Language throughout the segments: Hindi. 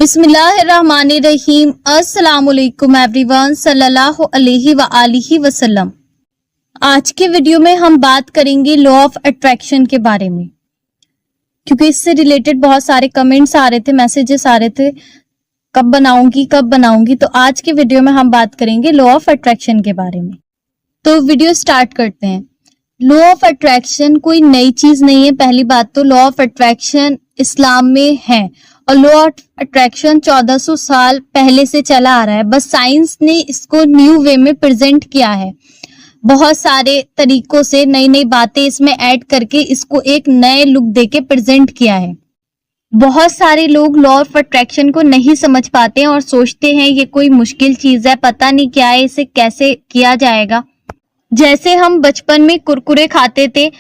बिस्मिल्लाहिर्रहमानिर्रहीम। अस्सलामुअलैकुम एवरीवन, सल्लल्लाहु अलैहि व आलिहि वसल्लम। आज के वीडियो में हम बात करेंगे लॉ ऑफ अट्रैक्शन के बारे में, क्योंकि इससे रिलेटेड बहुत सारे कमेंट्स आ रहे थे, मैसेजेस आ रहे थे, कब बनाऊंगी। तो आज के वीडियो में हम बात करेंगे लॉ ऑफ अट्रैक्शन के बारे में। तो वीडियो स्टार्ट करते हैं। लॉ ऑफ अट्रैक्शन कोई नई चीज नहीं है। पहली बात तो लॉ ऑफ अट्रैक्शन इस्लाम में है और लॉ ऑफ अट्रैक्शन 1400 साल पहले से चला आ रहा है, बस साइंस ने इसको न्यू वे में प्रेजेंट किया है। बहुत सारे तरीकों से नई नई बातें इसमें ऐड करके इसको एक नए लुक देके प्रेजेंट किया है। बहुत सारे लोग लॉ ऑफ अट्रैक्शन को नहीं समझ पाते हैं और सोचते हैं ये कोई मुश्किल चीज है, पता नहीं क्या है, इसे कैसे किया जाएगा। जैसे हम बचपन में कुरकुरे खाते थे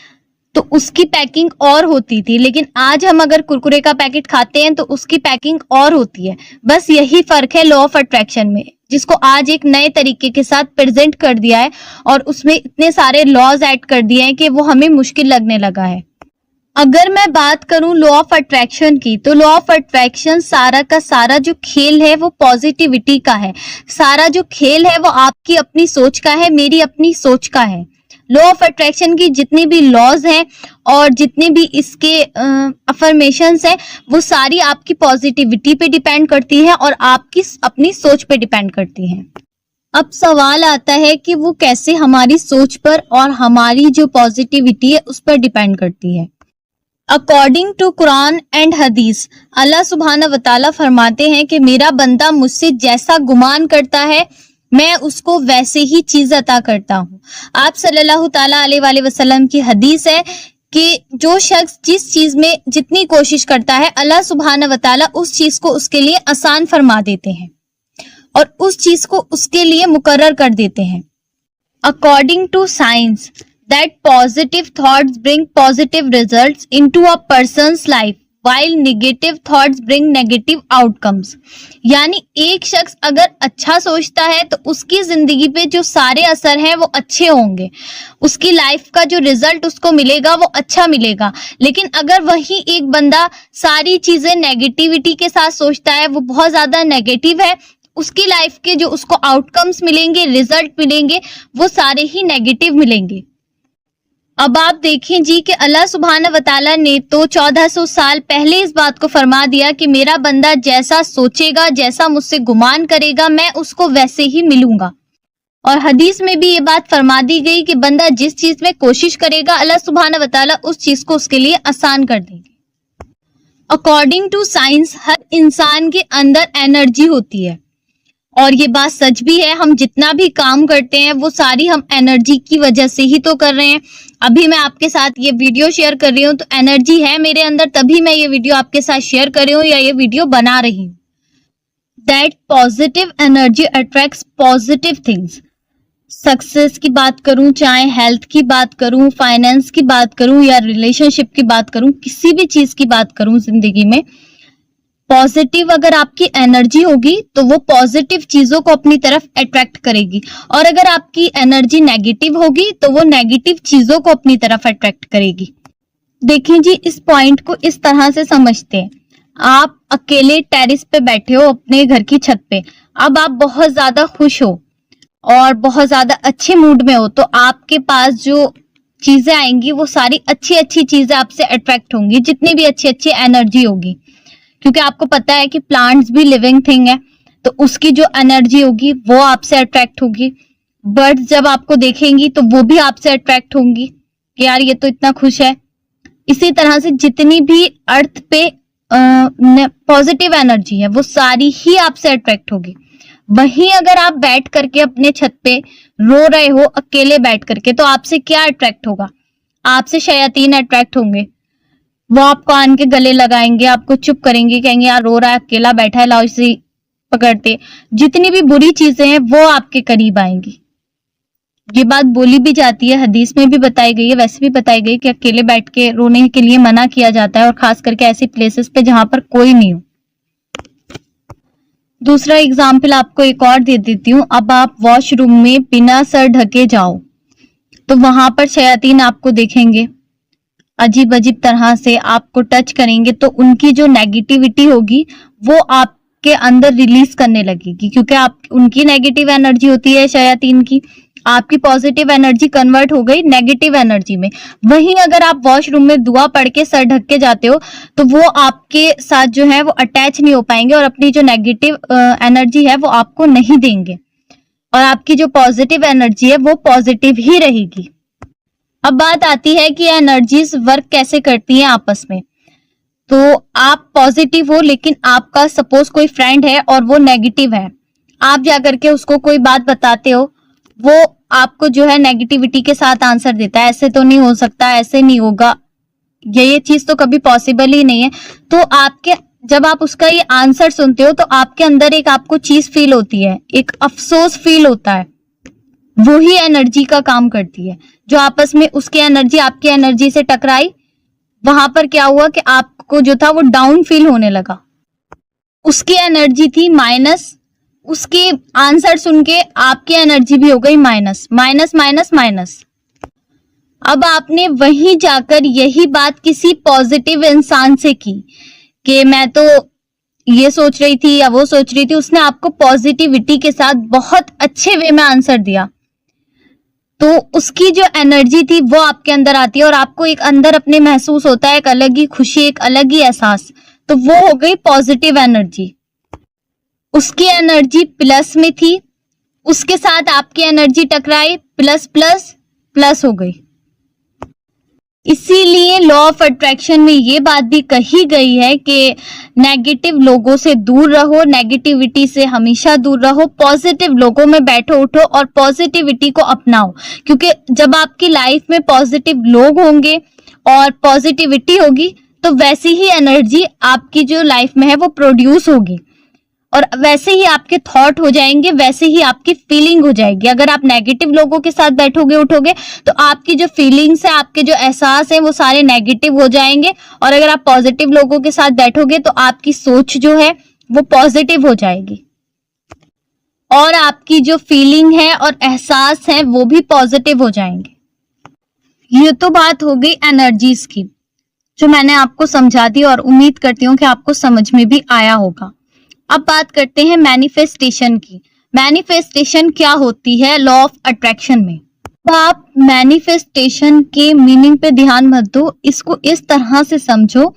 तो उसकी पैकिंग और होती थी, लेकिन आज हम अगर कुरकुरे का पैकेट खाते हैं तो उसकी पैकिंग और होती है। बस यही फर्क है लॉ ऑफ अट्रैक्शन में, जिसको आज एक नए तरीके के साथ प्रेजेंट कर दिया है और उसमें इतने सारे लॉज ऐड कर दिए हैं कि वो हमें मुश्किल लगने लगा है। अगर मैं बात करूं लॉ ऑफ अट्रैक्शन की, तो लॉ ऑफ अट्रैक्शन सारा का सारा जो खेल है वो पॉजिटिविटी का है। सारा जो खेल है वो आपकी अपनी सोच का है, मेरी अपनी सोच का है। लॉ ऑफ अट्रैक्शन की जितनी भी लॉज हैं और जितनी भी इसके अफर्मेशंस हैं वो सारी आपकी पॉजिटिविटी पे डिपेंड करती है और आपकी अपनी सोच पे डिपेंड करती हैं। अब सवाल आता है कि वो कैसे हमारी सोच पर और हमारी जो पॉजिटिविटी है उस पर डिपेंड करती है। अकॉर्डिंग टू कुरान एंड हदीस, अल्लाह सुब्हानहू व तआला फरमाते हैं कि मेरा बंदा मुझसे जैसा गुमान करता है मैं उसको वैसे ही चीज अता करता हूँ। आप सल्लल्लाहु ताला अलैहि वसल्लम की हदीस है कि जो शख्स जिस चीज में जितनी कोशिश करता है अल्लाह सुब्हानहू व तआला उस चीज को उसके लिए आसान फरमा देते हैं और उस चीज को उसके लिए मुकर्रर कर देते हैं। According to science that positive thoughts bring positive results into a person's life while negative thoughts bring negative outcomes। यानी एक शख्स अगर अच्छा सोचता है तो उसकी जिंदगी पे जो सारे असर हैं वो अच्छे होंगे, उसकी लाइफ का जो रिजल्ट उसको मिलेगा वो अच्छा मिलेगा। लेकिन अगर वही एक बंदा सारी चीजें नेगेटिविटी के साथ सोचता है, वो बहुत ज्यादा नेगेटिव है, उसकी लाइफ के जो उसको आउटकम्स मिलेंगे, रिजल्ट मिलेंगे, वो सारे ही नेगेटिव मिलेंगे। अब आप देखें जी कि अल्लाह सुब्हानहू व तआला ने तो 1400 साल पहले इस बात को फरमा दिया कि मेरा बंदा जैसा सोचेगा, जैसा मुझसे गुमान करेगा, मैं उसको वैसे ही मिलूंगा। और हदीस में भी ये बात फरमा दी गई कि बंदा जिस चीज में कोशिश करेगा अल्लाह सुब्हानहू व तआला उस चीज को उसके लिए आसान कर देंगे। अकॉर्डिंग टू साइंस हर इंसान के अंदर एनर्जी होती है और ये बात सच भी है। हम जितना भी काम करते हैं वो सारी हम एनर्जी की वजह से ही तो कर रहे हैं। अभी मैं आपके साथ ये वीडियो शेयर कर रही हूँ तो एनर्जी है मेरे अंदर, तभी मैं ये वीडियो आपके साथ शेयर कर रही हूँ या ये वीडियो बना रही हूँ। That positive energy attracts positive things. Success की बात करूं, चाहे हेल्थ की बात करूं, फाइनेंस की बात करूं या रिलेशनशिप की बात करूं, किसी भी चीज की बात करूं जिंदगी में, पॉजिटिव अगर आपकी एनर्जी होगी तो वो पॉजिटिव चीजों को अपनी तरफ अट्रैक्ट करेगी और अगर आपकी एनर्जी नेगेटिव होगी तो वो नेगेटिव चीजों को अपनी तरफ अट्रैक्ट करेगी। देखें जी, इस पॉइंट को इस तरह से समझते हैं। आप अकेले टेरेस पे बैठे हो अपने घर की छत पे, अब आप बहुत ज्यादा खुश हो और बहुत ज्यादा अच्छे मूड में हो, तो आपके पास जो चीजें आएंगी वो सारी अच्छी अच्छी चीजें आपसे अट्रैक्ट होंगी, जितनी भी अच्छी अच्छी एनर्जी होगी। क्योंकि आपको पता है कि प्लांट्स भी लिविंग थिंग है, तो उसकी जो एनर्जी होगी वो आपसे अट्रैक्ट होगी। बर्ड्स जब आपको देखेंगी तो वो भी आपसे अट्रैक्ट होंगी कि यार ये तो इतना खुश है। इसी तरह से जितनी भी अर्थ पे पॉजिटिव एनर्जी है वो सारी ही आपसे अट्रैक्ट होगी। वहीं अगर आप बैठ करके अपने छत पे रो रहे हो अकेले बैठ करके, तो आपसे क्या अट्रैक्ट होगा? आपसे शयातीन अट्रैक्ट होंगे। वो आपको आन के गले लगाएंगे, आपको चुप करेंगे, कहेंगे यार रो रहा है, अकेला बैठा है, लाओ इसे पकड़ते। जितनी भी बुरी चीजें हैं वो आपके करीब आएंगी। ये बात बोली भी जाती है, हदीस में भी बताई गई है, वैसे भी बताई गई कि अकेले बैठ के रोने के लिए मना किया जाता है और खास करके ऐसी प्लेसेस पे जहां पर कोई नहीं हो। दूसरा एग्जाम्पल आपको एक और दे देती हूँ। अब आप वॉशरूम में बिना सर ढके जाओ तो वहां पर शयातीन आपको देखेंगे, अजीब अजीब तरह से आपको टच करेंगे, तो उनकी जो नेगेटिविटी होगी वो आप आपके अंदर रिलीज करने लगेगी, क्योंकि आप उनकी नेगेटिव एनर्जी होती है शयातीन की, आपकी पॉजिटिव एनर्जी कन्वर्ट हो गई नेगेटिव एनर्जी में। वहीं अगर आप वॉशरूम में दुआ पढ़ के सर ढक के जाते हो तो वो आपके साथ जो है वो अटैच नहीं हो पाएंगे और अपनी जो नेगेटिव एनर्जी है वो आपको नहीं देंगे, और आपकी जो पॉजिटिव एनर्जी है वो पॉजिटिव ही रहेगी। अब बात आती है कि एनर्जीज वर्क कैसे करती हैं आपस में। तो आप पॉजिटिव हो लेकिन आपका सपोज कोई फ्रेंड है और वो नेगेटिव है, आप जाकर के उसको कोई बात बताते हो, वो आपको जो है नेगेटिविटी के साथ आंसर देता है, ऐसे तो नहीं हो सकता, ऐसे नहीं होगा, ये चीज तो कभी पॉसिबल ही नहीं है। तो आपके जब आप उसका ये आंसर सुनते हो तो आपके अंदर एक आपको चीज फील होती है, एक अफसोस फील होता है, वो ही एनर्जी का काम करती है। जो आपस में उसकी एनर्जी आपकी एनर्जी से टकराई, वहां पर क्या हुआ कि आपको जो था वो डाउन फील होने लगा, उसकी एनर्जी थी माइनस, उसके आंसर सुन के आपकी एनर्जी भी हो गई माइनस माइनस माइनस माइनस। अब आपने वहीं जाकर यही बात किसी पॉजिटिव इंसान से की कि मैं तो ये सोच रही थी या वो सोच रही थी, उसने आपको पॉजिटिविटी के साथ बहुत अच्छे वे में आंसर दिया, तो उसकी जो एनर्जी थी वो आपके अंदर आती है और आपको एक अंदर अपने महसूस होता है एक अलग ही खुशी, एक अलग ही एहसास, तो वो हो गई पॉजिटिव एनर्जी। उसकी एनर्जी प्लस में थी, उसके साथ आपकी एनर्जी टकराई, प्लस प्लस प्लस हो गई। इसीलिए लॉ ऑफ अट्रैक्शन में ये बात भी कही गई है कि नेगेटिव लोगों से दूर रहो, नेगेटिविटी से हमेशा दूर रहो, पॉजिटिव लोगों में बैठो उठो और पॉजिटिविटी को अपनाओ, क्योंकि जब आपकी लाइफ में पॉजिटिव लोग होंगे और पॉजिटिविटी होगी तो वैसी ही एनर्जी आपकी जो लाइफ में है वो प्रोड्यूस होगी और वैसे ही आपके थॉट हो जाएंगे, वैसे ही आपकी फीलिंग हो जाएगी। अगर आप नेगेटिव लोगों के साथ बैठोगे उठोगे तो आपकी जो फीलिंग्स है, आपके जो एहसास है वो सारे नेगेटिव हो जाएंगे, और अगर आप पॉजिटिव लोगों के साथ बैठोगे तो आपकी सोच जो है वो पॉजिटिव हो जाएगी और आपकी जो फीलिंग है और एहसास है वो भी पॉजिटिव हो जाएंगे। ये तो बात हो गई एनर्जीज की, जो मैंने आपको समझा दी और उम्मीद करती हूँ कि आपको समझ में भी आया होगा। अब बात करते हैं मैनिफेस्टेशन की। मैनिफेस्टेशन क्या होती है लॉ ऑफ अट्रैक्शन में। तो आप मैनिफेस्टेशन के मीनिंग पे ध्यान मत दो, इसको इस तरह से समझो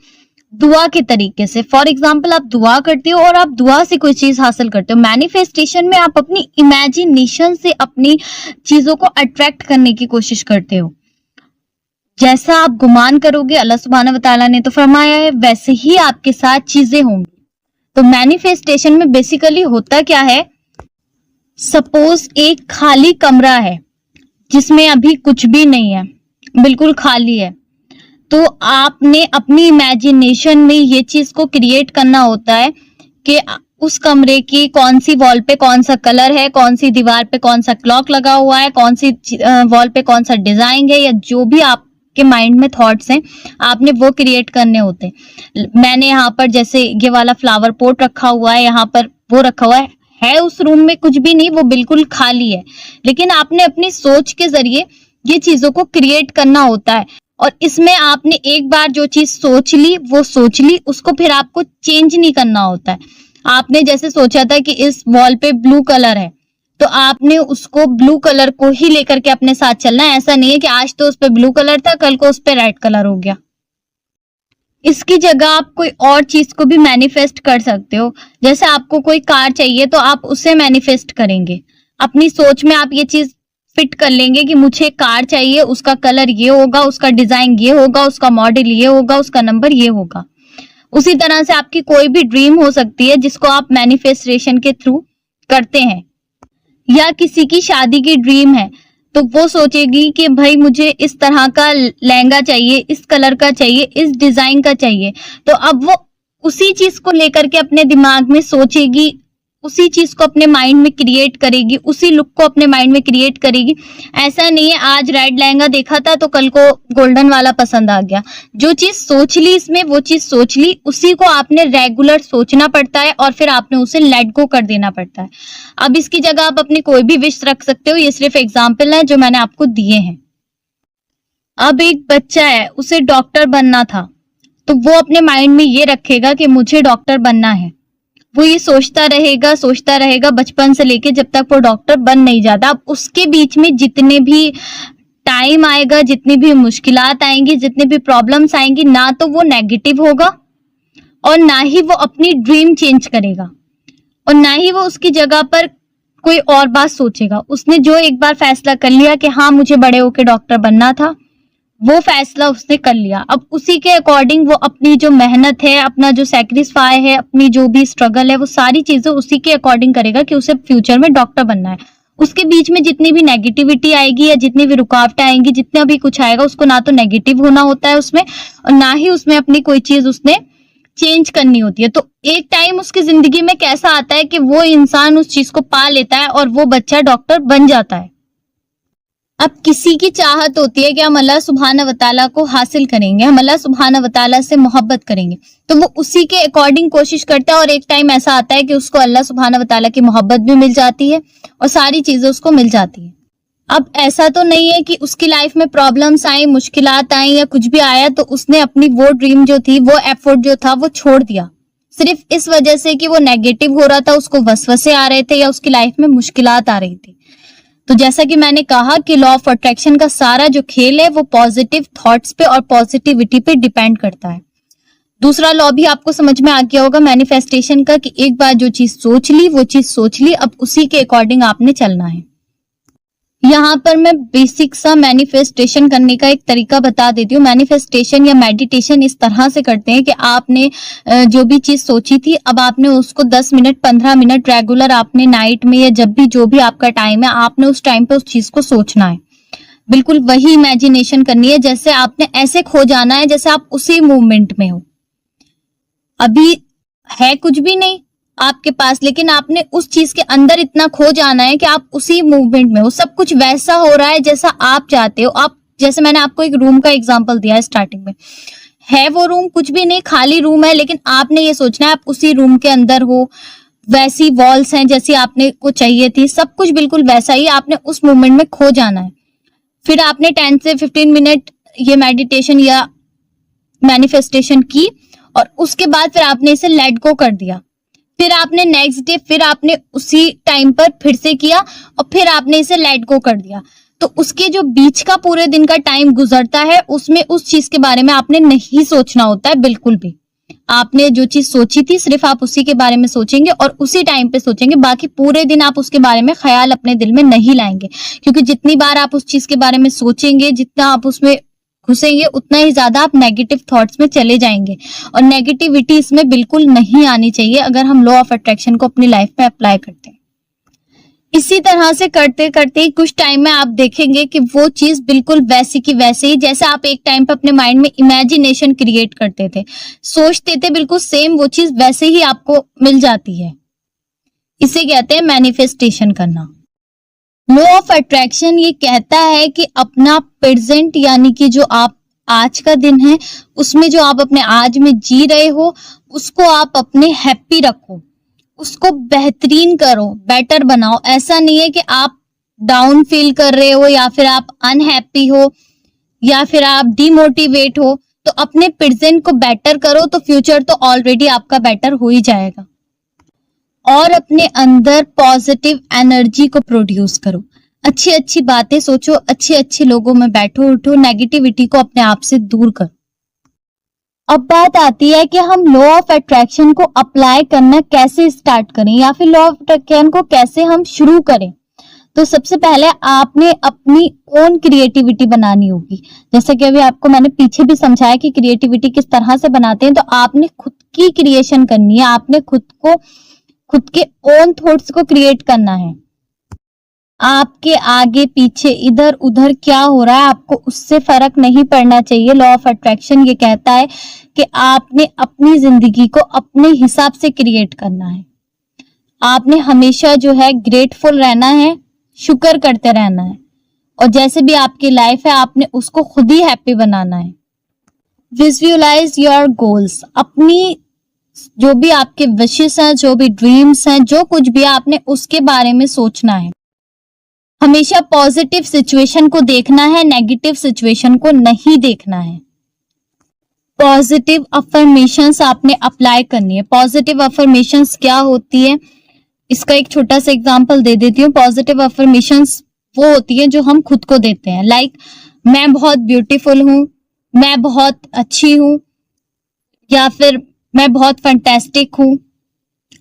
दुआ के तरीके से। फॉर एग्जाम्पल आप दुआ करते हो और आप दुआ से कोई चीज हासिल करते हो। मैनिफेस्टेशन में आप अपनी इमेजिनेशन से अपनी चीजों को अट्रैक्ट करने की कोशिश करते हो। जैसा आप गुमान करोगे, अल्लाह सुब्हानहू व तआला ने तो फरमाया है, वैसे ही आपके साथ चीजें होंगी। तो मैनिफेस्टेशन में बेसिकली होता क्या है, सपोज एक खाली कमरा है जिसमें अभी कुछ भी नहीं है, बिल्कुल खाली है, तो आपने अपनी इमेजिनेशन में ये चीज को क्रिएट करना होता है कि उस कमरे की कौन सी वॉल पे कौन सा कलर है, कौन सी दीवार पे कौन सा क्लॉक लगा हुआ है, कौन सी वॉल पे कौन सा डिजाइन है, या जो भी आप के माइंड में थॉट्स हैं आपने वो क्रिएट करने होते हैं। मैंने यहाँ पर जैसे ये वाला फ्लावर पॉट रखा हुआ है, यहाँ पर वो रखा हुआ है उस रूम में कुछ भी नहीं, वो बिल्कुल खाली है, लेकिन आपने अपनी सोच के जरिए ये चीजों को क्रिएट करना होता है। और इसमें आपने एक बार जो चीज सोच ली वो सोच ली, उसको फिर आपको चेंज नहीं करना होता है। आपने जैसे सोचा था कि इस वॉल पे ब्लू कलर है, तो आपने उसको ब्लू कलर को ही लेकर के अपने साथ चलना है। ऐसा नहीं है कि आज तो उस पे ब्लू कलर था, कल को उस पे रेड कलर हो गया। इसकी जगह आप कोई और चीज को भी मैनिफेस्ट कर सकते हो। जैसे आपको कोई कार चाहिए तो आप उसे मैनिफेस्ट करेंगे, अपनी सोच में आप ये चीज फिट कर लेंगे कि मुझे कार चाहिए, उसका कलर ये होगा, उसका डिजाइन ये होगा, उसका मॉडल ये होगा, उसका नंबर ये होगा। उसी तरह से आपकी कोई भी ड्रीम हो सकती है जिसको आप मैनिफेस्टेशन के थ्रू करते हैं। या किसी की शादी की ड्रीम है तो वो सोचेगी कि भाई मुझे इस तरह का लहंगा चाहिए, इस कलर का चाहिए, इस डिजाइन का चाहिए, तो अब वो उसी चीज को लेकर के अपने दिमाग में सोचेगी, उसी चीज को अपने माइंड में क्रिएट करेगी, उसी लुक को अपने माइंड में क्रिएट करेगी। ऐसा नहीं है आज रेड लहंगा देखा था तो कल को गोल्डन वाला पसंद आ गया। जो चीज सोच ली इसमें वो चीज सोच ली, उसी को आपने रेगुलर सोचना पड़ता है और फिर आपने उसे लेट गो कर देना पड़ता है। अब इसकी जगह आप अपनी कोई भी विश रख सकते हो, ये सिर्फ एग्जाम्पल है जो मैंने आपको दिए हैं। अब एक बच्चा है, उसे डॉक्टर बनना था, तो वो अपने माइंड में ये रखेगा कि मुझे डॉक्टर बनना है। वो ये सोचता रहेगा बचपन से लेके जब तक वो डॉक्टर बन नहीं जाता। अब उसके बीच में जितने भी टाइम आएगा, जितनी भी मुश्किलात आएंगी, जितनी भी प्रॉब्लम्स आएंगी, ना तो वो नेगेटिव होगा और ना ही वो अपनी ड्रीम चेंज करेगा और ना ही वो उसकी जगह पर कोई और बात सोचेगा। उसने जो एक बार फैसला कर लिया कि हाँ मुझे बड़े होकर डॉक्टर बनना था, वो फैसला उसने कर लिया। अब उसी के अकॉर्डिंग वो अपनी जो मेहनत है, अपना जो सैक्रिफाई है, अपनी जो भी स्ट्रगल है, वो सारी चीजें उसी के अकॉर्डिंग करेगा कि उसे फ्यूचर में डॉक्टर बनना है। उसके बीच में जितनी भी नेगेटिविटी आएगी या जितनी भी रुकावटें आएंगी, जितना भी कुछ आएगा, उसको ना तो नेगेटिव होना होता है उसमें और ना ही उसमें अपनी कोई चीज उसने चेंज करनी होती है। तो एक टाइम उसकी जिंदगी में कैसा आता है कि वो इंसान उस चीज को पा लेता है और वो बच्चा डॉक्टर बन जाता है। अब किसी की चाहत होती है कि हम अल्लाह सुब्हाना व तआला को हासिल करेंगे, हम अल्लाह सुब्हाना व तआला से मोहब्बत करेंगे, तो वो उसी के अकॉर्डिंग कोशिश करता है और एक टाइम ऐसा आता है कि उसको अल्लाह सुब्हाना व तआला की मोहब्बत भी मिल जाती है और सारी चीजें उसको मिल जाती है। अब ऐसा तो नहीं है कि उसकी लाइफ में प्रॉब्लम्स आई, मुश्किलात आई या कुछ भी आया तो उसने अपनी वो ड्रीम जो थी, वो एफर्ट जो था, वो छोड़ दिया सिर्फ इस वजह से कि वो नेगेटिव हो रहा था, उसको वसवसे आ रहे थे या उसकी लाइफ में मुश्किलात आ रही थी। तो जैसा कि मैंने कहा कि लॉ ऑफ अट्रैक्शन का सारा जो खेल है वो पॉजिटिव थॉट्स पे और पॉजिटिविटी पे डिपेंड करता है। दूसरा लॉ भी आपको समझ में आ गया होगा मैनिफेस्टेशन का, कि एक बार जो चीज सोच ली वो चीज सोच ली, अब उसी के अकॉर्डिंग आपने चलना है। यहाँ पर मैं बेसिक सा मैनिफेस्टेशन करने का एक तरीका बता देती हूँ। मैनिफेस्टेशन या मेडिटेशन इस तरह से करते हैं कि आपने जो भी चीज सोची थी, अब आपने उसको 10 मिनट 15 मिनट रेगुलर आपने नाइट में या जब भी जो भी आपका टाइम है, आपने उस टाइम पे उस चीज को सोचना है। बिल्कुल वही इमेजिनेशन करनी है, जैसे आपने ऐसे खो जाना है जैसे आप उसी मूवमेंट में हो। अभी है कुछ भी नहीं आपके पास, लेकिन आपने उस चीज के अंदर इतना खो जाना है कि आप उसी मूवमेंट में हो। सब कुछ वैसा हो रहा है जैसा आप चाहते हो। आप जैसे मैंने आपको एक रूम का एग्जांपल दिया है स्टार्टिंग में, है वो रूम कुछ भी नहीं, खाली रूम है, लेकिन आपने ये सोचना है आप उसी रूम के अंदर हो, वैसी वॉल्स हैं जैसी आपने को चाहिए थी, सब कुछ बिल्कुल वैसा ही, आपने उस मूवमेंट में खो जाना है। फिर आपने 10 से 15 मिनट ये मेडिटेशन या मैनिफेस्टेशन की और उसके बाद फिर आपने इसे लेट गो कर दिया। फिर आपने नेक्स्ट डे फिर आपने उसी टाइम पर फिर से किया और फिर आपने इसे लेट गो कर दिया। तो उसके जो बीच का पूरे दिन का टाइम गुजरता है, उसमें उस चीज के बारे में आपने नहीं सोचना होता है बिल्कुल भी। आपने जो चीज सोची थी सिर्फ आप उसी के बारे में सोचेंगे और उसी टाइम पे सोचेंगे, बाकी पूरे दिन आप उसके बारे में ख्याल अपने दिल में नहीं लाएंगे, क्योंकि जितनी बार आप उस चीज के बारे में सोचेंगे, जितना आप उसमें घुसेंगे, उतना ही ज्यादा आप नेगेटिव थॉट्स में चले जाएंगे और नेगेटिविटी इसमें बिल्कुल नहीं आनी चाहिए अगर हम लॉ ऑफ अट्रैक्शन को अपनी लाइफ में अप्लाई करते हैं। इसी तरह से करते करते कुछ टाइम में आप देखेंगे कि वो चीज बिल्कुल वैसी की वैसे ही, जैसे आप एक टाइम पे अपने माइंड में इमेजिनेशन क्रिएट करते थे, सोचते थे, बिल्कुल सेम वो चीज वैसे ही आपको मिल जाती है। इसे कहते हैं मैनिफेस्टेशन करना। लॉ ऑफ अट्रैक्शन ये कहता है कि अपना प्रेजेंट यानी कि जो आप आज का दिन है उसमें जो आप अपने आज में जी रहे हो उसको आप अपने हैप्पी रखो, उसको बेहतरीन करो, बेटर बनाओ। ऐसा नहीं है कि आप डाउन फील कर रहे हो या फिर आप अनहैप्पी हो या फिर आप डिमोटिवेट हो, तो अपने प्रेजेंट को बेटर करो तो फ्यूचर तो ऑलरेडी आपका बेटर हो ही जाएगा। और अपने अंदर पॉजिटिव एनर्जी को प्रोड्यूस करो, अच्छी अच्छी बातें सोचो, अच्छे अच्छे लोगों में बैठो उठो, नेगेटिविटी को अपने आप से दूर करो। अब बात आती है कि हम लॉ ऑफ अट्रैक्शन को अप्लाई करना कैसे स्टार्ट करें या फिर लॉ ऑफ अट्रैक्शन को कैसे हम शुरू करें। तो सबसे पहले आपने अपनी ओन क्रिएटिविटी बनानी होगी। जैसे कि अभी आपको मैंने पीछे भी समझाया कि क्रिएटिविटी किस तरह से बनाते हैं, तो आपने खुद की क्रिएशन करनी है, आपने खुद के ओन थॉट्स को क्रिएट करना है। आपके आगे पीछे इधर उधर क्या हो रहा है आपको उससे फर्क नहीं पड़ना चाहिए। लॉ ऑफ अट्रैक्शन ये कहता है कि आपने अपनी जिंदगी को अपने हिसाब से क्रिएट करना है। आपने हमेशा जो है ग्रेटफुल रहना है, शुक्र करते रहना है, और जैसे भी आपकी लाइफ है आपने उसको खुद ही हैप्पी बनाना है। विजुअलाइज योर गोल्स, अपनी जो भी आपके विशेस हैं, जो भी ड्रीम्स हैं, जो कुछ भी आपने उसके बारे में सोचना है। हमेशा पॉजिटिव सिचुएशन को देखना है, नेगेटिव सिचुएशन को नहीं देखना है। पॉजिटिव अफर्मेशंस आपने अप्लाई करनी है। पॉजिटिव अफर्मेशंस क्या होती है, इसका एक छोटा सा एग्जांपल दे देती हूँ। पॉजिटिव अफर्मेशंस वो होती है जो हम खुद को देते हैं, लाइक मैं बहुत ब्यूटीफुल हूँ, मैं बहुत अच्छी हूँ, या फिर मैं बहुत फैंटास्टिक हूँ,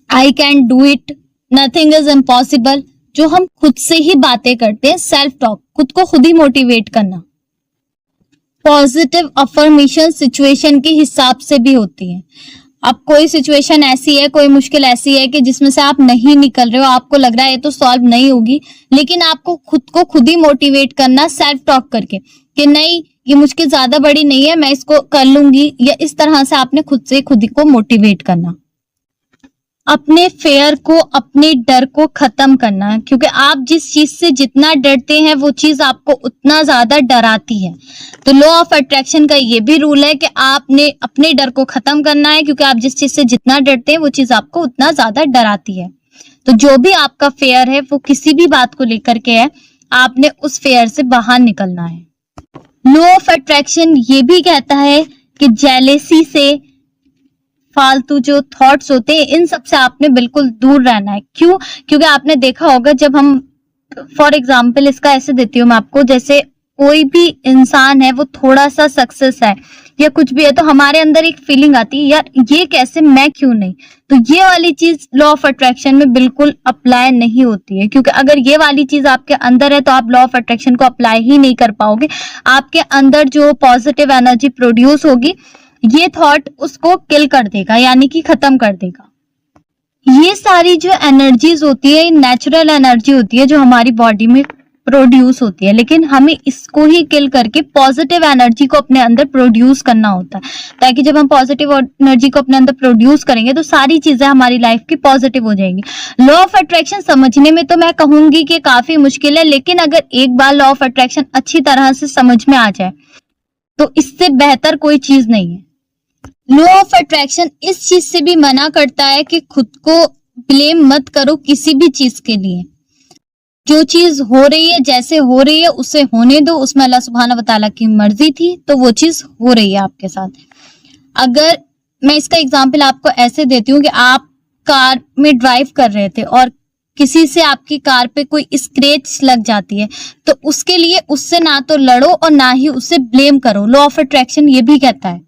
I can do it, nothing is impossible. जो हम खुद से ही बातें करते हैं, सेल्फ टॉक, खुद को खुद ही मोटिवेट करना। पॉजिटिव अफर्मेशन सिचुएशन के हिसाब से भी होती है। अब कोई सिचुएशन ऐसी है, कोई मुश्किल ऐसी है कि जिसमें से आप नहीं निकल रहे हो, आपको लग रहा है ये तो सॉल्व नहीं होगी, लेकिन आपको खुद को खुद ही मोटिवेट करना सेल्फ टॉक करके कि नहीं ये मुश्किल ज्यादा बड़ी नहीं है, मैं इसको कर लूंगी, या इस तरह से आपने खुद से खुद को मोटिवेट करना। अपने फेयर को, अपने डर को खत्म करना, क्योंकि आप जिस चीज से जितना डरते हैं वो चीज आपको उतना ज्यादा डराती है। तो लॉ ऑफ अट्रैक्शन का ये भी रूल है कि आपने अपने डर को खत्म करना है, क्योंकि आप जिस चीज से जितना डरते हैं वो चीज आपको उतना ज्यादा डराती है। तो जो भी आपका फेयर है वो किसी भी बात को लेकर के है, आपने उस फेयर से बाहर निकलना है। लॉ ऑफ अट्रैक्शन ये भी कहता है कि जेलेसी से, फालतू जो थॉट्स होते हैं, इन सब से आपने बिल्कुल दूर रहना है। क्यों? क्योंकि आपने देखा होगा, जब हम, फॉर एग्जाम्पल इसका ऐसे देती हूँ मैं आपको, जैसे कोई भी इंसान है वो थोड़ा सा सक्सेस है या कुछ भी है तो हमारे अंदर एक फीलिंग आती है, यार ये कैसे, मैं क्यों नहीं। तो ये वाली चीज लॉ ऑफ अट्रैक्शन में बिल्कुल अप्लाई नहीं होती है, क्योंकि अगर ये वाली चीज आपके अंदर है तो आप लॉ ऑफ अट्रैक्शन को अप्लाई ही नहीं कर पाओगे। आपके अंदर जो पॉजिटिव एनर्जी प्रोड्यूस होगी, ये थॉट उसको किल कर देगा, यानी कि खत्म कर देगा। ये सारी जो एनर्जीज होती है, नेचुरल एनर्जी होती है जो हमारी बॉडी में प्रोड्यूस होती है, लेकिन हमें इसको ही किल करके पॉजिटिव एनर्जी को अपने अंदर प्रोड्यूस करना होता है, ताकि जब हम पॉजिटिव एनर्जी को अपने अंदर प्रोड्यूस करेंगे तो सारी चीजें हमारी लाइफ की पॉजिटिव हो जाएंगी। लॉ ऑफ अट्रैक्शन समझने में तो मैं कहूंगी कि काफी मुश्किल है, लेकिन अगर एक बार लॉ ऑफ अट्रैक्शन अच्छी तरह से समझ में आ जाए तो इससे बेहतर कोई चीज नहीं है। लॉ ऑफ अट्रैक्शन इस चीज से भी मना करता है कि खुद को ब्लेम मत करो किसी भी चीज के लिए। जो चीज हो रही है, जैसे हो रही है उसे होने दो, उसमें अल्लाह सुब्हाना व तआला की मर्जी थी तो वो चीज हो रही है आपके साथ। अगर मैं इसका एग्जांपल आपको ऐसे देती हूँ कि आप कार में ड्राइव कर रहे थे और किसी से आपकी कार पे कोई स्क्रैच लग जाती है, तो उसके लिए उससे ना तो लड़ो और ना ही उससे ब्लेम करो। लॉ ऑफ अट्रैक्शन ये भी कहता है,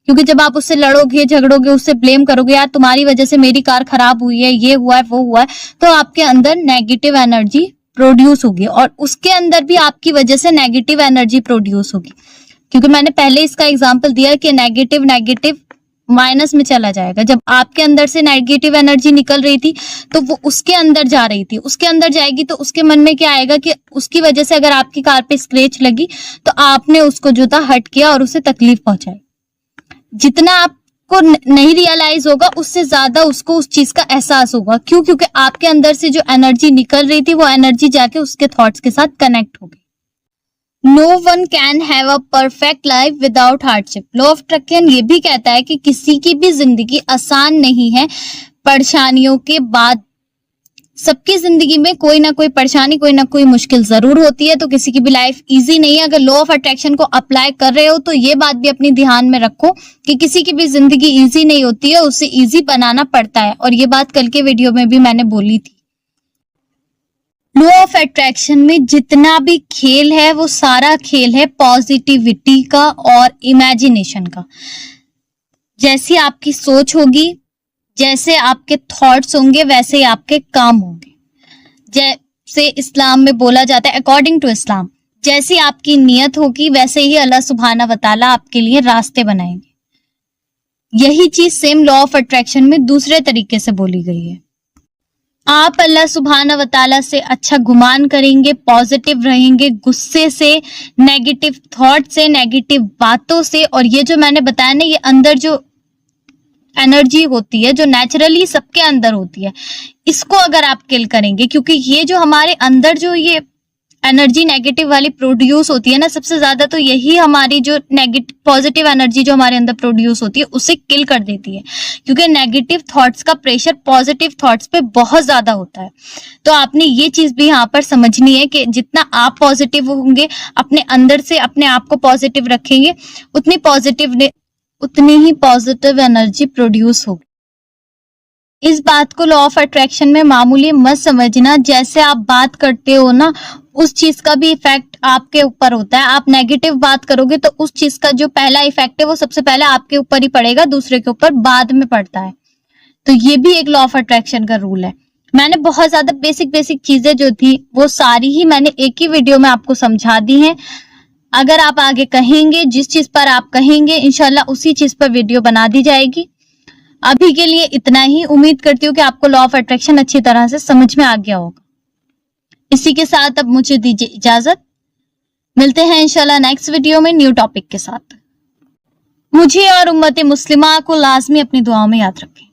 क्योंकि जब आप उससे लड़ोगे, झगड़ोगे, उससे ब्लेम करोगे, यार तुम्हारी वजह से मेरी कार खराब हुई है, ये हुआ है, वो हुआ है, तो आपके अंदर नेगेटिव एनर्जी प्रोड्यूस होगी और उसके अंदर भी आपकी वजह से नेगेटिव एनर्जी प्रोड्यूस होगी। क्योंकि मैंने पहले इसका एग्जांपल दिया कि नेगेटिव नेगेटिव माइनस में चला जाएगा। जब आपके अंदर से नेगेटिव एनर्जी निकल रही थी तो वो उसके अंदर जा रही थी, उसके अंदर जाएगी तो उसके मन में क्या आएगा कि उसकी वजह से अगर आपकी कार पे स्क्रैच लगी तो आपने उसको जो था हर्ट किया और उसे तकलीफ पहुंचाई। जितना आपको नहीं रियलाइज होगा उससे ज्यादा उसको उस चीज का एहसास होगा। क्यों? क्योंकि आपके अंदर से जो एनर्जी निकल रही थी वो एनर्जी जाके उसके थॉट्स के साथ कनेक्ट हो गई। No one can have a perfect life without hardship. Law of attraction ये भी कहता है कि किसी की भी जिंदगी आसान नहीं है परेशानियों के बाद। सबकी जिंदगी में कोई ना कोई परेशानी, कोई ना कोई मुश्किल जरूर होती है, तो किसी की भी लाइफ इजी नहीं है। अगर लॉ ऑफ अट्रैक्शन को अप्लाई कर रहे हो तो ये बात भी अपनी ध्यान में रखो कि किसी की भी जिंदगी इजी नहीं होती है, उसे इजी बनाना पड़ता है। और ये बात कल के वीडियो में भी मैंने बोली थी। लॉ ऑफ अट्रैक्शन में जितना भी खेल है वो सारा खेल है पॉजिटिविटी का और इमेजिनेशन का। जैसी आपकी सोच होगी, जैसे आपके थॉट्स होंगे, वैसे ही आपके काम होंगे। जैसे इस्लाम में बोला जाता है, अकॉर्डिंग टू इस्लाम, जैसी आपकी नियत होगी वैसे ही अल्लाह सुब्हाना व तआला आपके लिए रास्ते बनाएंगे। यही चीज सेम लॉ ऑफ अट्रैक्शन में दूसरे तरीके से बोली गई है। आप अल्लाह सुब्हाना व तआला से अच्छा गुमान करेंगे, पॉजिटिव रहेंगे, गुस्से से, नेगेटिव थॉट से, नेगेटिव बातों से। और ये जो मैंने बताया ना, ये अंदर जो एनर्जी होती है जो नेचुरली सबके अंदर होती है, इसको अगर आप किल करेंगे, क्योंकि ये जो हमारे अंदर जो ये एनर्जी नेगेटिव वाली प्रोड्यूस होती है ना, सबसे ज्यादा तो यही हमारी जो नेगेटिव पॉजिटिव एनर्जी जो हमारे अंदर प्रोड्यूस होती है उसे किल कर देती है। क्योंकि नेगेटिव थॉट्स का प्रेशर पॉजिटिव थॉट्स पे बहुत ज्यादा होता है। तो आपने ये चीज भी यहाँ पर समझनी है कि जितना आप पॉजिटिव होंगे, अपने अंदर से अपने आप को पॉजिटिव रखेंगे, उतनी ही पॉजिटिव एनर्जी प्रोड्यूस होगी। इस बात को लॉ ऑफ अट्रैक्शन में मामूली मत समझना। जैसे आप बात करते हो ना, उस चीज का भी इफेक्ट आपके ऊपर होता है। आप नेगेटिव बात करोगे तो उस चीज का जो पहला इफेक्ट है वो सबसे पहले आपके ऊपर ही पड़ेगा, दूसरे के ऊपर बाद में पड़ता है। तो ये भी एक लॉ ऑफ अट्रैक्शन का रूल है। मैंने बहुत ज्यादा बेसिक चीजें जो थी वो सारी ही मैंने एक ही वीडियो में आपको समझा दी हैं। अगर आप आगे कहेंगे, जिस चीज पर आप कहेंगे इंशाल्लाह उसी चीज पर वीडियो बना दी जाएगी। अभी के लिए इतना ही। उम्मीद करती हूँ कि आपको लॉ ऑफ अट्रैक्शन अच्छी तरह से समझ में आ गया होगा। इसी के साथ अब मुझे दीजिए इजाजत। मिलते हैं इंशाल्लाह नेक्स्ट वीडियो में न्यू टॉपिक के साथ। मुझे और उम्मत मुस्लिमा को लाजमी अपनी दुआओं में याद रखें।